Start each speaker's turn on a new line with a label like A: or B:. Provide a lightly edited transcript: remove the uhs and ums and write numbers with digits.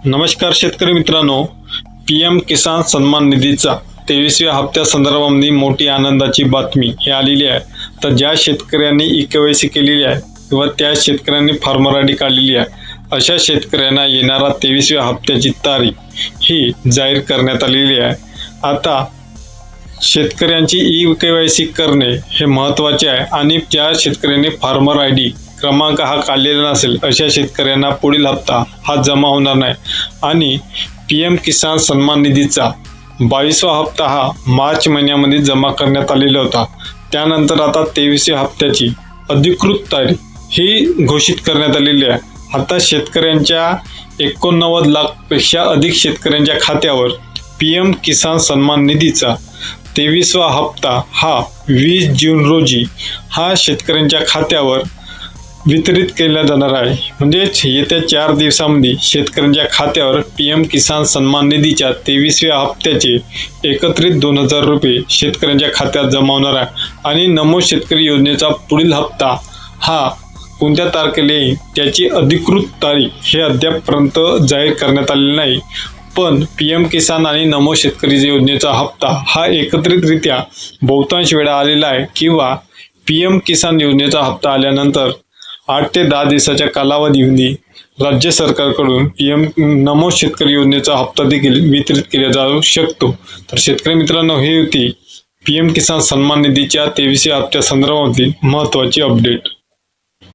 A: नमस्कार शेतकरी मित्रांनो, पीएम किसान सन्मान निधीचा 23व्या हप्त्या संदर्भामध्ये मोठी आनंदाची बातमी ही आलेली आहे। तर ज्या शेतकऱ्यांनी ई-केवायसी केलेली आहे किंवा त्या शेतकऱ्यांनी फार्मर आयडी काढलेली आहे अशा शेतकऱ्यांना येणारा 23व्या हप्त्याची तारीख ही जाहीर करण्यात आलेली आहे। आता शेतकऱ्यांची ई-केवायसी करणे हे महत्त्वाचे आहे आणि ज्या शेतकऱ्यांनी फार्मर आयडी क्रमांक हा काढलेला नसेल अशा शेतकऱ्यांना पुढील हप्ता हा जमा होणार नाही आणि पीएम किसान सन्मान निधीचा 22वा हप्ता हा मार्च महिन्यामध्ये जमा करण्यात आलेला होता। त्यानंतर आता 23व्या हप्त्याची अधिकृत तारीख ही घोषित करण्यात आलेली आहे। आता शेतकऱ्यांच्या 89 लाखपेक्षा अधिक शेतकऱ्यांच्या खात्यावर पीएम किसान सन्मान निधीचा 23वा हप्ता हा 20 जून रोजी हा शेतकऱ्यांच्या खात्यावर वितरित केला जाणार आहे। म्हणजेच येत्या 4 दिवसांमध्ये शेतकऱ्यांच्या खात्यावर पीएम किसान सन्मान निधीच्या 23व्या हप्त्याचे एकत्रित 2000 रुपये शेतकऱ्यांच्या खात्यात जमा होणार आहे आणि नमो शेतकरी योजनेचा पुढील हप्ता हा कोणत्या तारखेला येईल त्याची अधिकृत तारीख हे अद्यापपर्यंत जाहीर करण्यात आलेली नाही। पण पीएम किसान आणि नमो शेतकरी योजनेचा हप्ता हा एकत्रितरित्या बहुतांश वेळा आलेला आहे किंवा पीएम किसान योजनेचा हप्ता आल्यानंतर 8 ते 10 दिवसाच्या कालावधीमध्ये राज्य सरकारकडून पीएम नमो शेतकरी योजनेचा हप्ता देखील वितरित केला जाऊ शकतो। तर शेतकरी मित्रांनो, ही होती पीएम किसान सन्मान निधीच्या 23व्या हप्त्या संदर्भातील महत्त्वाची अपडेट।